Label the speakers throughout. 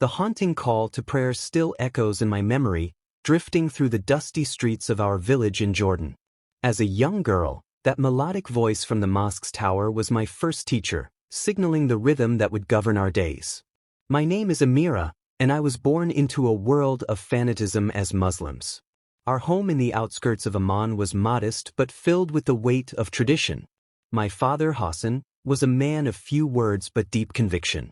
Speaker 1: The haunting call to prayer still echoes in my memory, drifting through the dusty streets of our village in Jordan. As a young girl, that melodic voice from the mosque's tower was my first teacher, signaling the rhythm that would govern our days. My name is Amira, and I was born into a world of fanatism as Muslims. Our home in the outskirts of Amman was modest but filled with the weight of tradition. My father, Hassan, was a man of few words but deep conviction.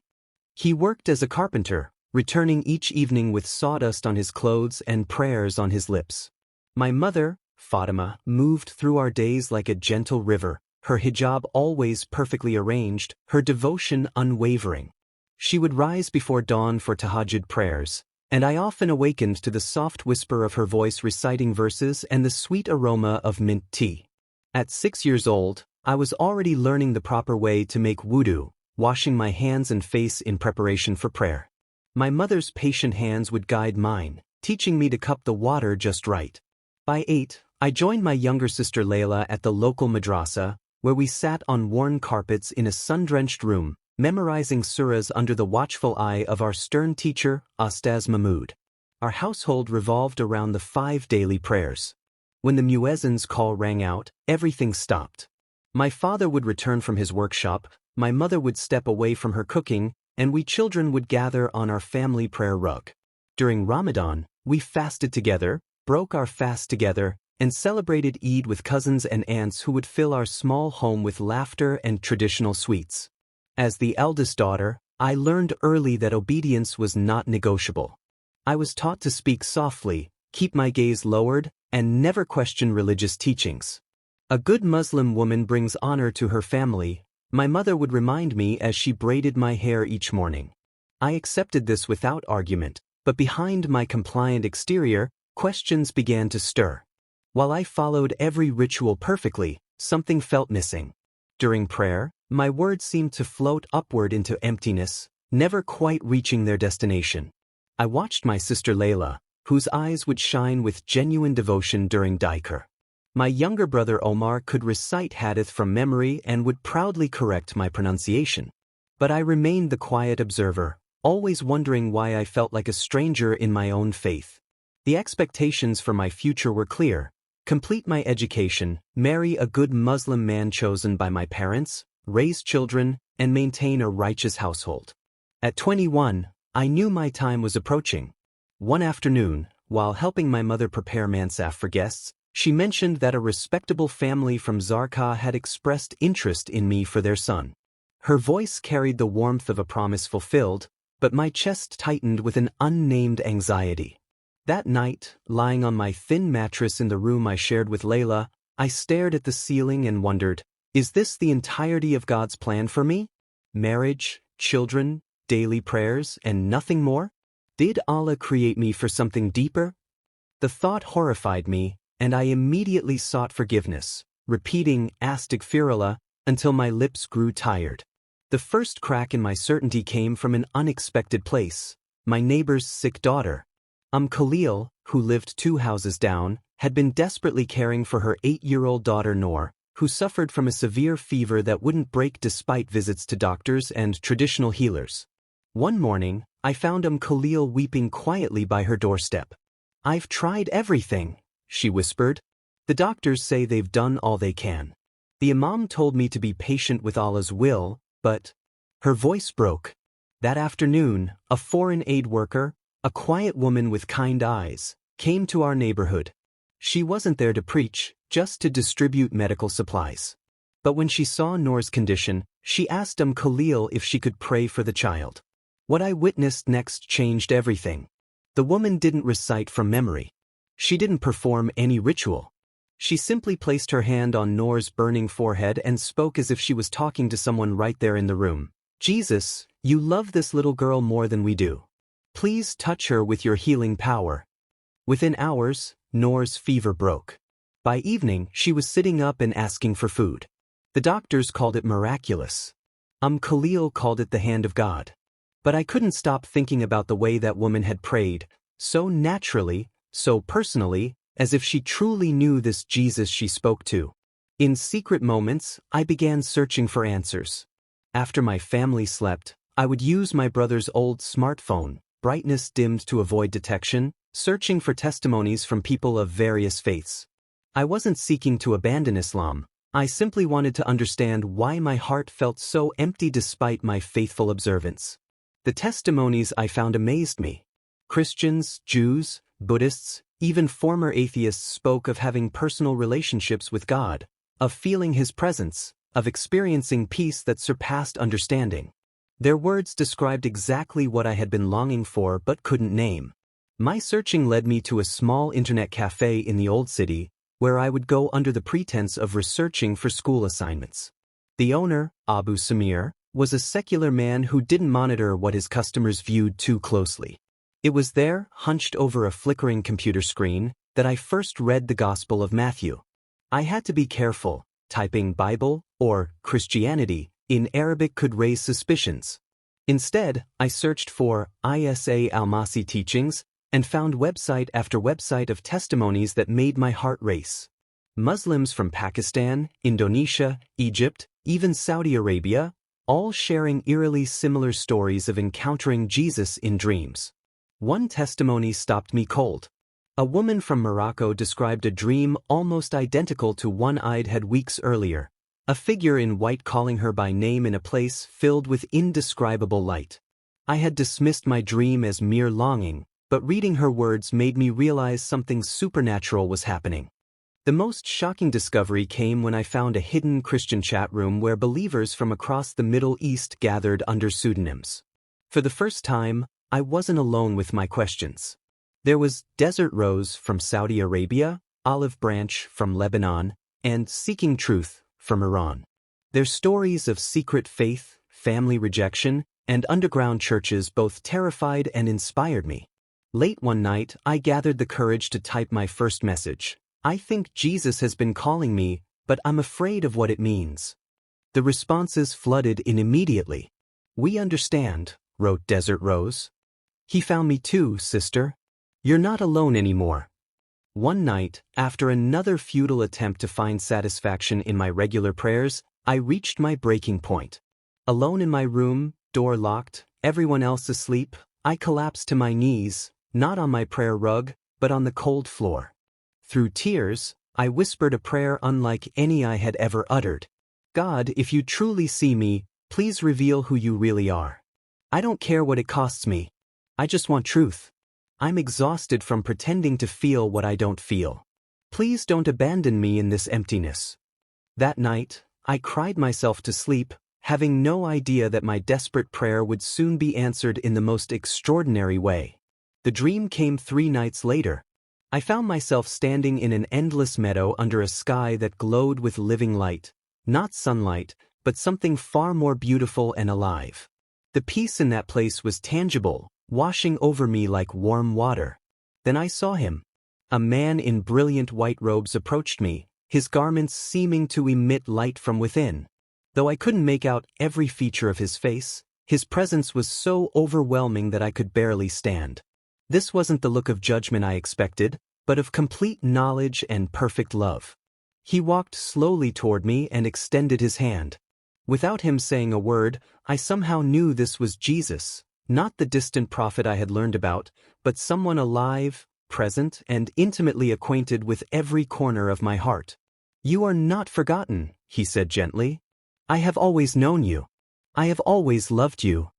Speaker 1: He worked as a carpenter, returning each evening with sawdust on his clothes and prayers on his lips. My mother, Fatima, moved through our days like a gentle river, her hijab always perfectly arranged, her devotion unwavering. She would rise before dawn for tahajjud prayers, and I often awakened to the soft whisper of her voice reciting verses and the sweet aroma of mint tea. At 6 years old, I was already learning the proper way to make wudu, washing my hands and face in preparation for prayer. My mother's patient hands would guide mine, teaching me to cup the water just right. By 8, I joined my younger sister Layla at the local madrasa, where we sat on worn carpets in a sun-drenched room, memorizing surahs under the watchful eye of our stern teacher, Ustaz Mahmoud. Our household revolved around the 5 daily prayers. When the muezzin's call rang out, everything stopped. My father would return from his workshop, my mother would step away from her cooking, and we children would gather on our family prayer rug. During Ramadan, we fasted together, broke our fast together, and celebrated Eid with cousins and aunts who would fill our small home with laughter and traditional sweets. As the eldest daughter, I learned early that obedience was not negotiable. I was taught to speak softly, keep my gaze lowered, and never question religious teachings. A good Muslim woman brings honor to her family, my mother would remind me as she braided my hair each morning. I accepted this without argument, but behind my compliant exterior, questions began to stir. While I followed every ritual perfectly, something felt missing. During prayer, my words seemed to float upward into emptiness, never quite reaching their destination. I watched my sister Layla, whose eyes would shine with genuine devotion during dhikr. My younger brother Omar could recite hadith from memory and would proudly correct my pronunciation. But I remained the quiet observer, always wondering why I felt like a stranger in my own faith. The expectations for my future were clear: complete my education, marry a good Muslim man chosen by my parents, raise children, and maintain a righteous household. At 21, I knew my time was approaching. One afternoon, while helping my mother prepare mansaf for guests, she mentioned that a respectable family from Zarqa had expressed interest in me for their son. Her voice carried the warmth of a promise fulfilled, but my chest tightened with an unnamed anxiety. That night, lying on my thin mattress in the room I shared with Layla, I stared at the ceiling and wondered, is this the entirety of God's plan for me? Marriage, children, daily prayers, and nothing more? Did Allah create me for something deeper? The thought horrified me, and I immediately sought forgiveness, repeating astaghfirullah until my lips grew tired. The first crack in my certainty came from an unexpected place: my neighbor's sick daughter. Khalil, who lived 2 houses down, had been desperately caring for her 8-year-old daughter Noor, who suffered from a severe fever that wouldn't break despite visits to doctors and traditional healers. One morning, I found Khalil weeping quietly by her doorstep. "I've tried everything," she whispered. "The doctors say they've done all they can. The imam told me to be patient with Allah's will, but..." Her voice broke. That afternoon, a foreign aid worker, a quiet woman with kind eyes, came to our neighborhood. She wasn't there to preach, just to distribute medical supplies. But when she saw Noor's condition, she asked Khalil if she could pray for the child. What I witnessed next changed everything. The woman didn't recite from memory. She didn't perform any ritual. She simply placed her hand on Noor's burning forehead and spoke as if she was talking to someone right there in the room. "Jesus, you love this little girl more than we do. Please touch her with your healing power." Within hours, Noor's fever broke. By evening, she was sitting up and asking for food. The doctors called it miraculous. Khalil called it the hand of God. But I couldn't stop thinking about the way that woman had prayed, so naturally, so personally, as if she truly knew this Jesus she spoke to. In secret moments, I began searching for answers. After my family slept, I would use my brother's old smartphone, brightness dimmed to avoid detection, searching for testimonies from people of various faiths. I wasn't seeking to abandon Islam. I simply wanted to understand why my heart felt so empty despite my faithful observance. The testimonies I found amazed me. Christians, Jews, Buddhists, even former atheists spoke of having personal relationships with God, of feeling His presence, of experiencing peace that surpassed understanding. Their words described exactly what I had been longing for but couldn't name. My searching led me to a small internet cafe in the old city, where I would go under the pretense of researching for school assignments. The owner, Abu Samir, was a secular man who didn't monitor what his customers viewed too closely. It was there, hunched over a flickering computer screen, that I first read the Gospel of Matthew. I had to be careful. Typing Bible or Christianity in Arabic could raise suspicions. Instead, I searched for Isa al-Masih teachings and found website after website of testimonies that made my heart race. Muslims from Pakistan, Indonesia, Egypt, even Saudi Arabia, all sharing eerily similar stories of encountering Jesus in dreams. One testimony stopped me cold. A woman from Morocco described a dream almost identical to one I'd had weeks earlier, a figure in white calling her by name in a place filled with indescribable light. I had dismissed my dream as mere longing, but reading her words made me realize something supernatural was happening. The most shocking discovery came when I found a hidden Christian chat room where believers from across the Middle East gathered under pseudonyms. For the first time, I wasn't alone with my questions. There was Desert Rose from Saudi Arabia, Olive Branch from Lebanon, and Seeking Truth from Iran. Their stories of secret faith, family rejection, and underground churches both terrified and inspired me. Late one night, I gathered the courage to type my first message. I think Jesus has been calling me, but I'm afraid of what it means. The responses flooded in immediately. "We understand," wrote Desert Rose. "He found me too, sister. You're not alone anymore." One night, after another futile attempt to find satisfaction in my regular prayers, I reached my breaking point. Alone in my room, door locked, everyone else asleep, I collapsed to my knees, not on my prayer rug, but on the cold floor. Through tears, I whispered a prayer unlike any I had ever uttered. "God, if you truly see me, please reveal who you really are. I don't care what it costs me. I just want truth. I'm exhausted from pretending to feel what I don't feel. Please don't abandon me in this emptiness." That night, I cried myself to sleep, having no idea that my desperate prayer would soon be answered in the most extraordinary way. The dream came 3 nights later. I found myself standing in an endless meadow under a sky that glowed with living light, not sunlight, but something far more beautiful and alive. The peace in that place was tangible, washing over me like warm water. Then I saw him. A man in brilliant white robes approached me, his garments seeming to emit light from within. Though I couldn't make out every feature of his face, his presence was so overwhelming that I could barely stand. This wasn't the look of judgment I expected, but of complete knowledge and perfect love. He walked slowly toward me and extended his hand. Without him saying a word, I somehow knew this was Jesus. Not the distant prophet I had learned about, but someone alive, present, and intimately acquainted with every corner of my heart. "You are not forgotten," he said gently. "I have always known you. I have always loved you."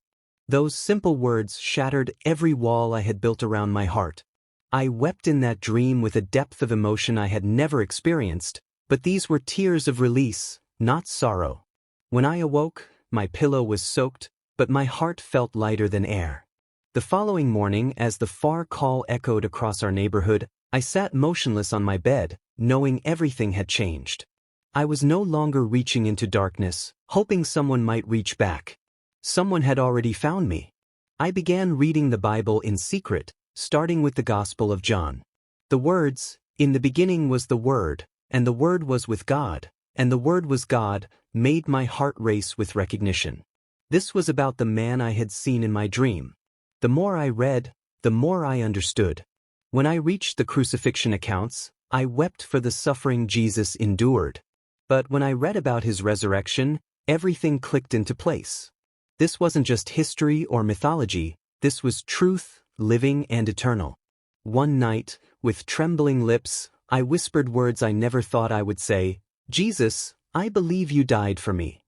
Speaker 1: Those simple words shattered every wall I had built around my heart. I wept in that dream with a depth of emotion I had never experienced, but these were tears of release, not sorrow. When I awoke, my pillow was soaked, but my heart felt lighter than air. The following morning, as the far call echoed across our neighborhood, I sat motionless on my bed, knowing everything had changed. I was no longer reaching into darkness, hoping someone might reach back. Someone had already found me. I began reading the Bible in secret, starting with the Gospel of John. The words, "In the beginning was the Word, and the Word was with God, and the Word was God," made my heart race with recognition. This was about the man I had seen in my dream. The more I read, the more I understood. When I reached the crucifixion accounts, I wept for the suffering Jesus endured. But when I read about his resurrection, everything clicked into place. This wasn't just history or mythology, This was truth, living and eternal. One night, with trembling lips, I whispered words I never thought I would say. Jesus, I believe you died for me.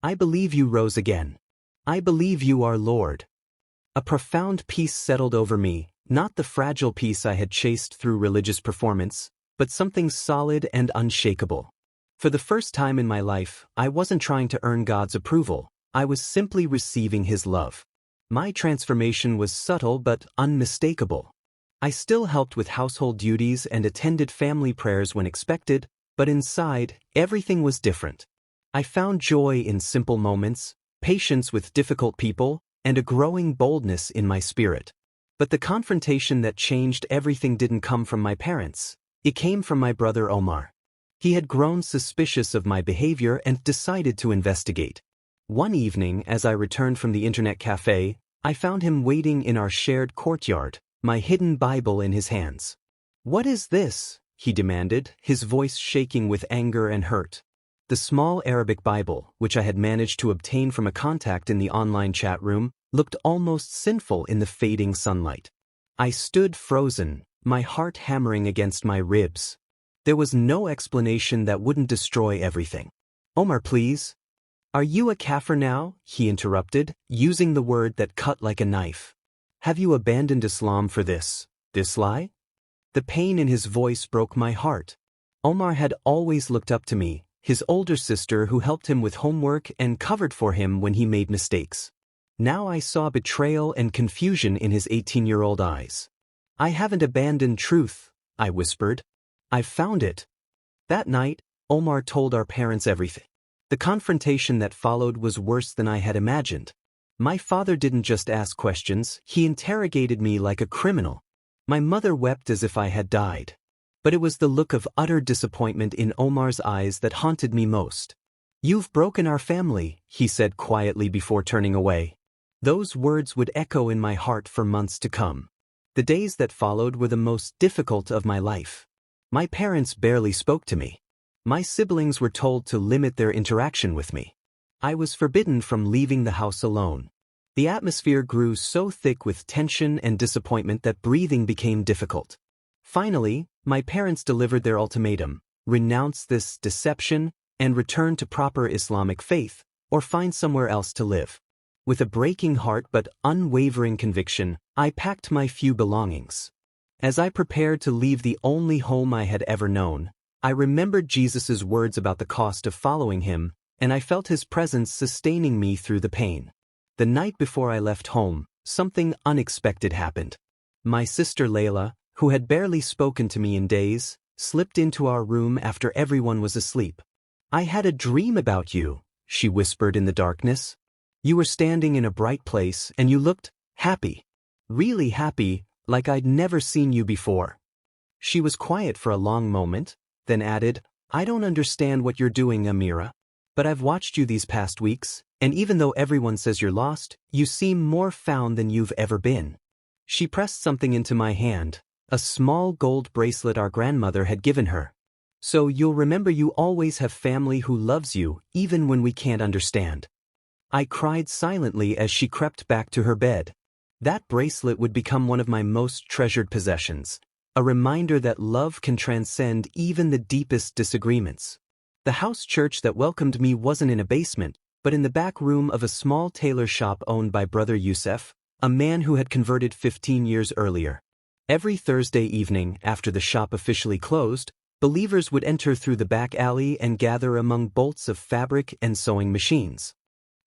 Speaker 1: I believe you rose again. I believe you are Lord. A profound peace settled over me, not the fragile peace I had chased through religious performance, but something solid and unshakable. For the first time in my life, I wasn't trying to earn God's approval, I was simply receiving His love. My transformation was subtle but unmistakable. I still helped with household duties and attended family prayers when expected, but inside, everything was different. I found joy in simple moments, patience with difficult people, and a growing boldness in my spirit. But the confrontation that changed everything didn't come from my parents. It came from my brother Omar. He had grown suspicious of my behavior and decided to investigate. One evening, as I returned from the internet cafe, I found him waiting in our shared courtyard, my hidden Bible in his hands. "What is this?" he demanded, his voice shaking with anger and hurt. The small Arabic Bible, which I had managed to obtain from a contact in the online chat room, looked almost sinful in the fading sunlight. I stood frozen, my heart hammering against my ribs. There was no explanation that wouldn't destroy everything. "Omar, please." "Are you a kafir now?" he interrupted, using the word that cut like a knife. "Have you abandoned Islam for this lie?" The pain in his voice broke my heart. Omar had always looked up to me, his older sister who helped him with homework and covered for him when he made mistakes. Now I saw betrayal and confusion in his 18-year-old eyes. "I haven't abandoned truth," I whispered. "I've found it." That night, Omar told our parents everything. The confrontation that followed was worse than I had imagined. My father didn't just ask questions, he interrogated me like a criminal. My mother wept as if I had died. But it was the look of utter disappointment in Omar's eyes that haunted me most. "You've broken our family," he said quietly before turning away. Those words would echo in my heart for months to come. The days that followed were the most difficult of my life. My parents barely spoke to me. My siblings were told to limit their interaction with me. I was forbidden from leaving the house alone. The atmosphere grew so thick with tension and disappointment that breathing became difficult. Finally, my parents delivered their ultimatum: renounce this deception and return to proper Islamic faith, or find somewhere else to live. With a breaking heart but unwavering conviction, I packed my few belongings. As I prepared to leave the only home I had ever known, I remembered Jesus' words about the cost of following him, and I felt his presence sustaining me through the pain. The night before I left home, something unexpected happened. My sister Layla, who had barely spoken to me in days, slipped into our room after everyone was asleep. "I had a dream about you," she whispered in the darkness. "You were standing in a bright place and you looked happy. Really happy, like I'd never seen you before." She was quiet for a long moment, then added, "I don't understand what you're doing, Amira. But I've watched you these past weeks, and even though everyone says you're lost, you seem more found than you've ever been." She pressed something into my hand, a small gold bracelet our grandmother had given her. "So you'll remember you always have family who loves you, even when we can't understand." I cried silently as she crept back to her bed. That bracelet would become one of my most treasured possessions, a reminder that love can transcend even the deepest disagreements. The house church that welcomed me wasn't in a basement, but in the back room of a small tailor shop owned by Brother Youssef, a man who had converted 15 years earlier. Every Thursday evening, after the shop officially closed, believers would enter through the back alley and gather among bolts of fabric and sewing machines.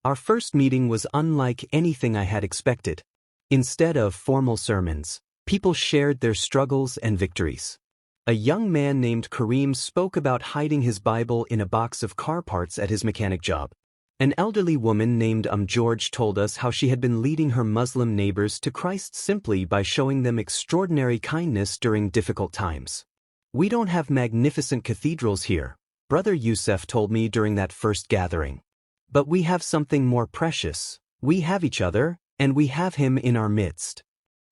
Speaker 1: Our first meeting was unlike anything I had expected. Instead of formal sermons, people shared their struggles and victories. A young man named Kareem spoke about hiding his Bible in a box of car parts at his mechanic job. An elderly woman named George told us how she had been leading her Muslim neighbors to Christ simply by showing them extraordinary kindness during difficult times. "We don't have magnificent cathedrals here," Brother Youssef told me during that first gathering. "But we have something more precious. We have each other, and we have him in our midst."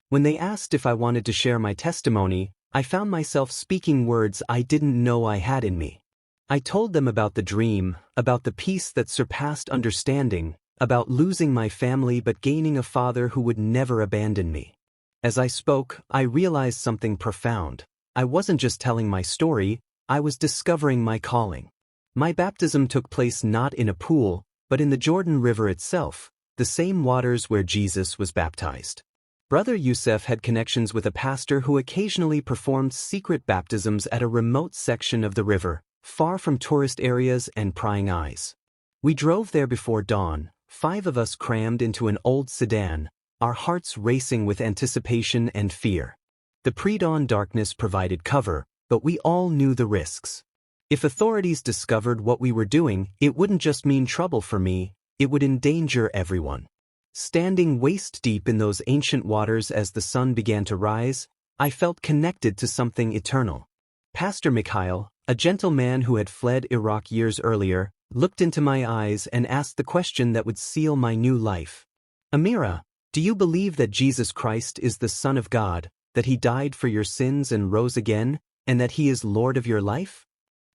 Speaker 1: When they asked if I wanted to share my testimony, I found myself speaking words I didn't know I had in me. I told them about the dream, about the peace that surpassed understanding, about losing my family but gaining a father who would never abandon me. As I spoke, I realized something profound. I wasn't just telling my story, I was discovering my calling. My baptism took place not in a pool, but in the Jordan River itself, the same waters where Jesus was baptized. Brother Youssef had connections with a pastor who occasionally performed secret baptisms at a remote section of the river, far from tourist areas and prying eyes. We drove there before dawn, 5 of us crammed into an old sedan, our hearts racing with anticipation and fear. The pre-dawn darkness provided cover, but we all knew the risks. If authorities discovered what we were doing, it wouldn't just mean trouble for me, it would endanger everyone. Standing waist-deep in those ancient waters as the sun began to rise, I felt connected to something eternal. Pastor Mikhail, a gentle man who had fled Iraq years earlier, looked into my eyes and asked the question that would seal my new life. Amira, do you believe that Jesus Christ is the Son of God, that He died for your sins and rose again, and that He is Lord of your life?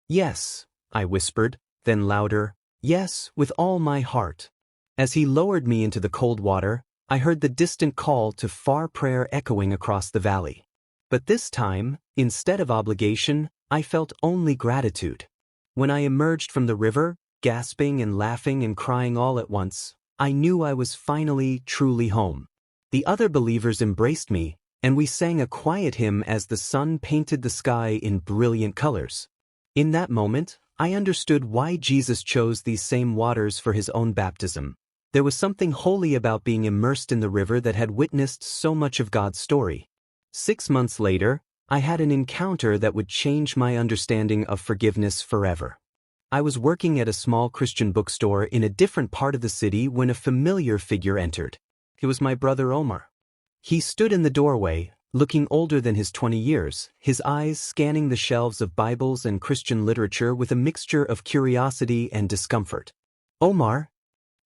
Speaker 1: Yes, I whispered, then louder, yes, with all my heart. As he lowered me into the cold water, I heard the distant call to far prayer echoing across the valley. But this time, instead of obligation, I felt only gratitude. When I emerged from the river, gasping and laughing and crying all at once, I knew I was finally, truly home. The other believers embraced me, and we sang a quiet hymn as the sun painted the sky in brilliant colors. In that moment, I understood why Jesus chose these same waters for His own baptism. There was something holy about being immersed in the river that had witnessed so much of God's story. 6 months later, I had an encounter that would change my understanding of forgiveness forever. I was working at a small Christian bookstore in a different part of the city when a familiar figure entered. It was my brother Omar. He stood in the doorway, looking older than his 20 years, his eyes scanning the shelves of Bibles and Christian literature with a mixture of curiosity and discomfort. Omar?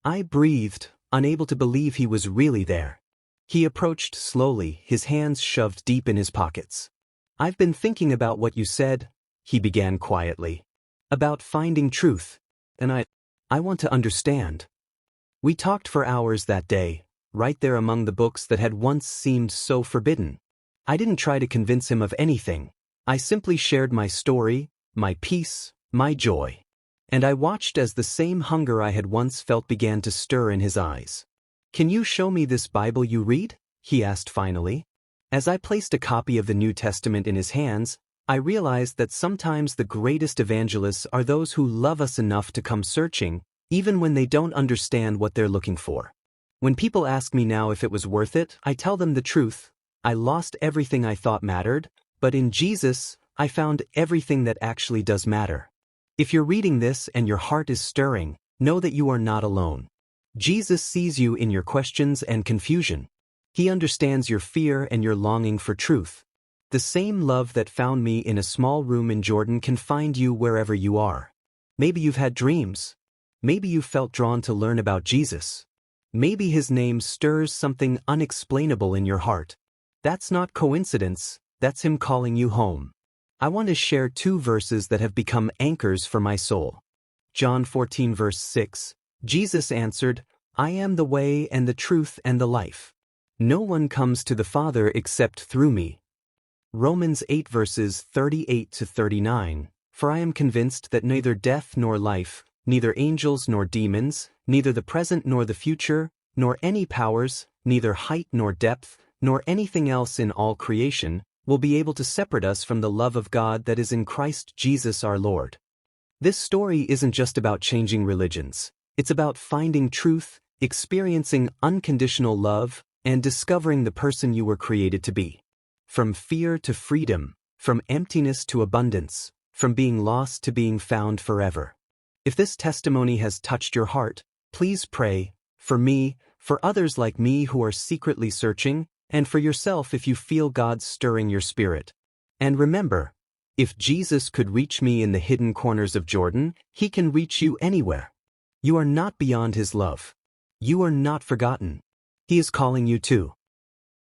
Speaker 1: I breathed, unable to believe he was really there. He approached slowly, his hands shoved deep in his pockets. I've been thinking about what you said, he began quietly. About finding truth, and I want to understand. We talked for hours that day, right there among the books that had once seemed so forbidden. I didn't try to convince him of anything. I simply shared my story, my peace, my joy. And I watched as the same hunger I had once felt began to stir in his eyes. Can you show me this Bible you read? He asked finally. As I placed a copy of the New Testament in his hands, I realized that sometimes the greatest evangelists are those who love us enough to come searching, even when they don't understand what they're looking for. When people ask me now if it was worth it, I tell them the truth. I lost everything I thought mattered, but in Jesus, I found everything that actually does matter. If you're reading this and your heart is stirring, know that you are not alone. Jesus sees you in your questions and confusion. He understands your fear and your longing for truth. The same love that found me in a small room in Jordan can find you wherever you are. Maybe you've had dreams. Maybe you felt drawn to learn about Jesus. Maybe His name stirs something unexplainable in your heart. That's not coincidence, that's Him calling you home. I want to share 2 verses that have become anchors for my soul. John 14 verse 6, Jesus answered, I am the way and the truth and the life. No one comes to the Father except through me. Romans 8 verses 38 to 39, for I am convinced that neither death nor life, neither angels nor demons, neither the present nor the future, nor any powers, neither height nor depth, nor anything else in all creation, will be able to separate us from the love of God that is in Christ Jesus our Lord. This story isn't just about changing religions. It's about finding truth, experiencing unconditional love, and discovering the person you were created to be. From fear to freedom, from emptiness to abundance, from being lost to being found forever. If this testimony has touched your heart, please pray, for me, for others like me who are secretly searching, and for yourself if you feel God stirring your spirit. And remember, if Jesus could reach me in the hidden corners of Jordan, He can reach you anywhere. You are not beyond His love. You are not forgotten. He is calling you too.